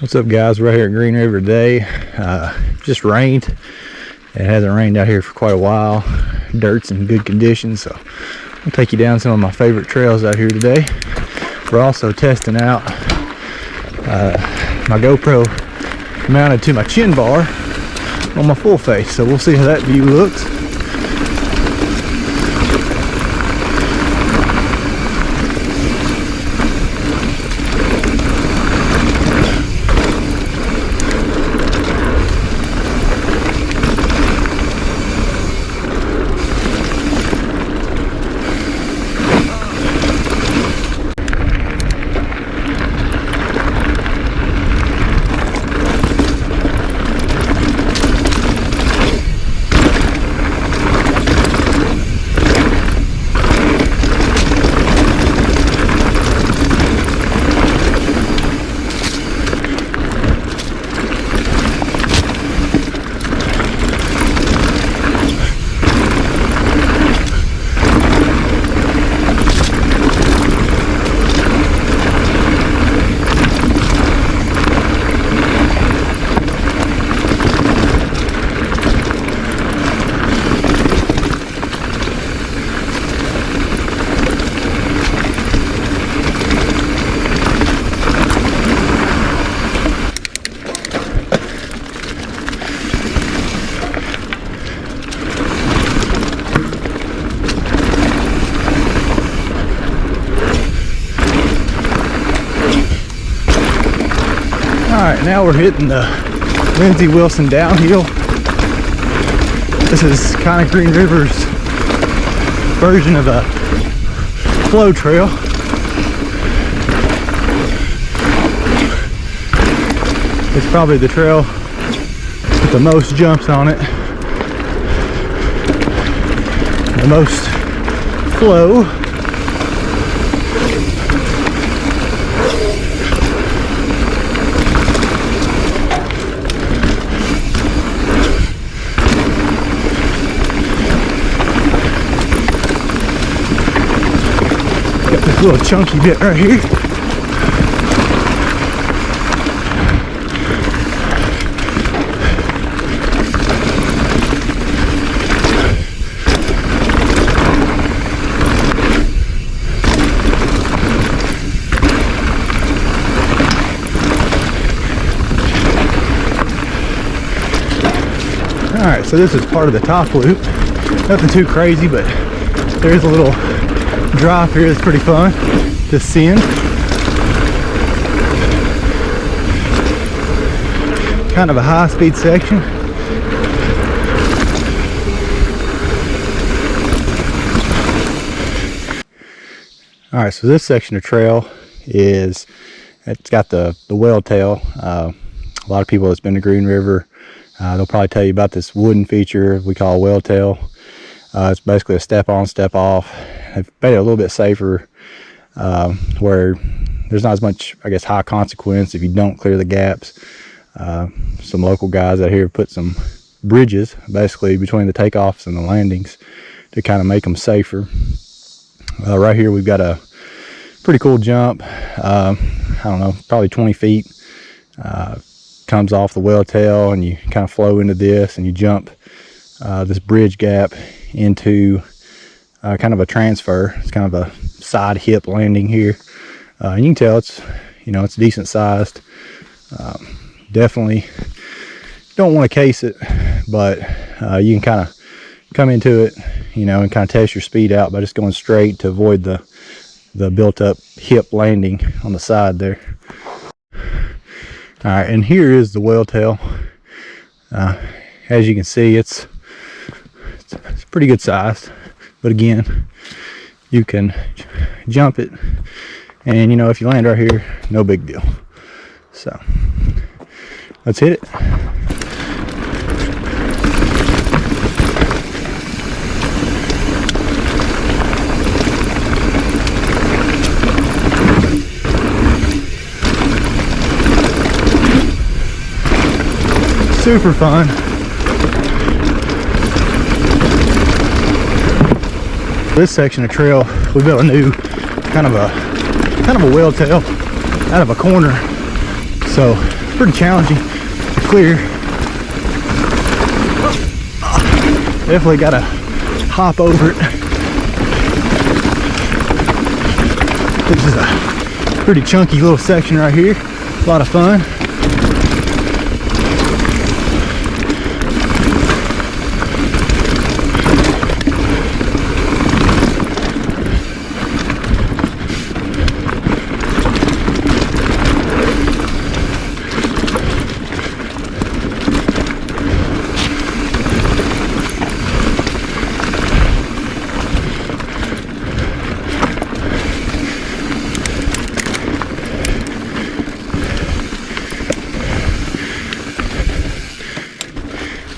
What's up, guys? We're right here at Green River today. Just rained. It hasn't rained out here for quite a while. Dirt's in good condition, so I'll take you down some of my favorite trails out here today. We're also testing out my GoPro mounted to my chin bar on my full face, so we'll see how that view looks. Alright, now we're hitting the Lindsey Wilson downhill. This is kind of Green River's version of a flow trail. It's probably the trail with the most jumps on it, the most flow. This little chunky bit right here. Alright, so this is part of the top loop. Nothing too crazy, but there's a little drop here that's pretty fun to send. Kind of a high-speed section. All right, so this section of trail it's got the Welltail. A lot of people that's been to Green River, they'll probably tell you about this wooden feature we call Welltail. It's basically a step on, step off. I've made it a little bit safer, where there's not as much, I guess, high consequence if you don't clear the gaps. Some local guys out here put some bridges basically between the takeoffs and the landings to kind of make them safer. Right here we've got a pretty cool jump. I don't know, probably 20 feet. Comes off the Welltail, and you kind of flow into this, and you jump this bridge gap into kind of a transfer. It's kind of a side hip landing here. And you can tell it's, it's decent sized. Definitely don't want to case it, but you can kind of come into it, and kind of test your speed out by just going straight to avoid the built up hip landing on the side there. All right, and here is the Welltail. As you can see, it's pretty good sized, but again, you can jump it, and if you land right here, no big deal. So let's hit it. Super fun. This section of trail, we built a new kind of a Welltail out of a corner. So pretty challenging to clear. Definitely got to hop over it. This is a pretty chunky little section right here. A lot of fun.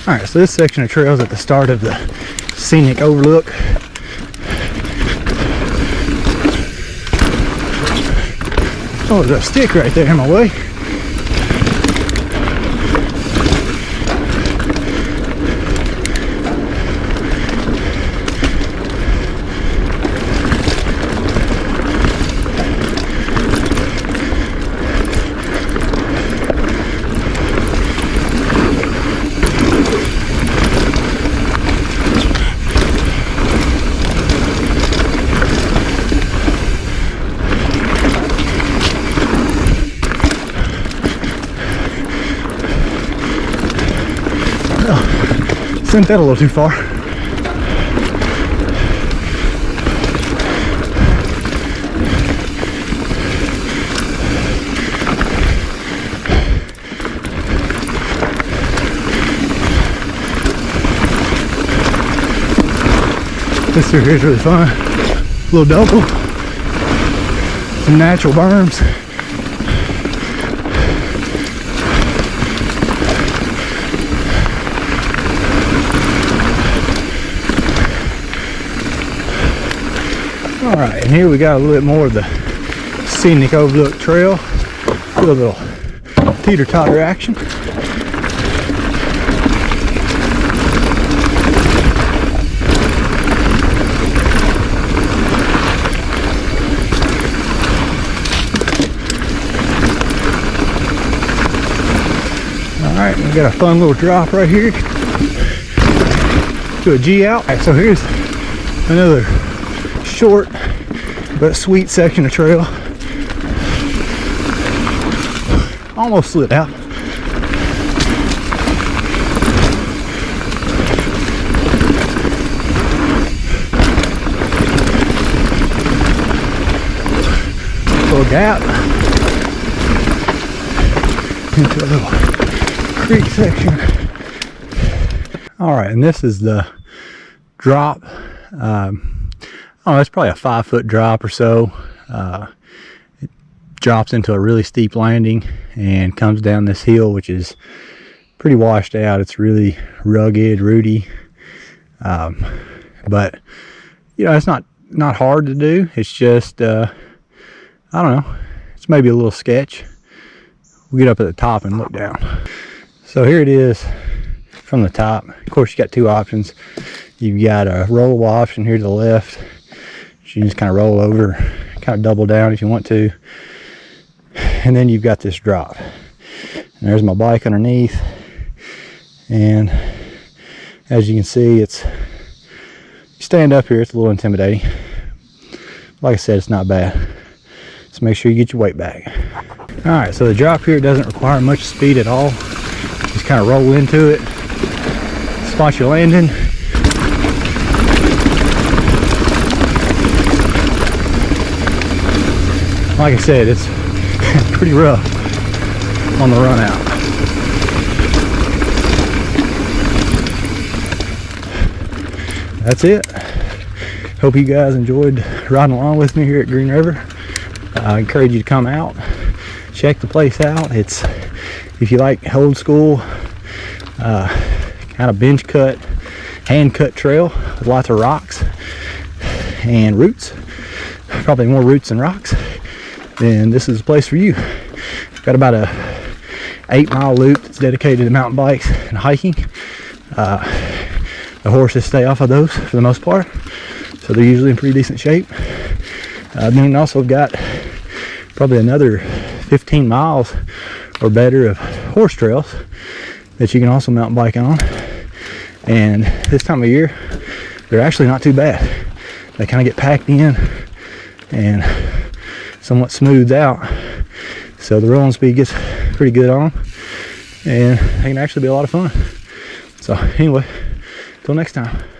Alright, so this section of trail is at the start of the Scenic Overlook. Oh, there's a stick right there in my way. Sent that a little too far. This through here is really fun. A little double. Some natural berms. Alright, and here we got a little bit more of the Scenic Overlook trail. Do a little teeter-totter action. Alright, we got a fun little drop right here. Do a G out. Alright, so here's another short but sweet section of trail. Almost slid out. Little gap into a little creek section. Alright, and this is the drop. Oh, it's probably a 5-foot drop or so. It drops into a really steep landing and comes down this hill, which is pretty washed out. It's really rugged, rooty, but you know, it's not hard to do. It's just I don't know, it's maybe a little sketch. We'll get up at the top and look down. So here it is from the top. Of course, you got two options. You've got a rollable option here to the left. You can just kind of roll over, kind of double down if you want to. And then you've got this drop. And there's my bike underneath. And as you can see, you stand up here, it's a little intimidating. Like I said, it's not bad. Just make sure you get your weight back. Alright, so the drop here doesn't require much speed at all. Just kind of roll into it. Spot your landing. Like I said, it's pretty rough on the run out. That's it. Hope you guys enjoyed riding along with me here at Green River. I encourage you to come out, check the place out. It's, if you like old school, kind of bench cut, hand cut trail with lots of rocks and roots, probably more roots than rocks, then this is the place for you. Got about a 8-mile loop that's dedicated to mountain bikes and hiking. The horses stay off of those for the most part, so they're usually in pretty decent shape. Then also got probably another 15 miles or better of horse trails that you can also mountain bike on. And this time of year, they're actually not too bad. They kind of get packed in and somewhat smoothed out, so the rolling speed gets pretty good on them, and they can actually be a lot of fun. So anyway, till next time.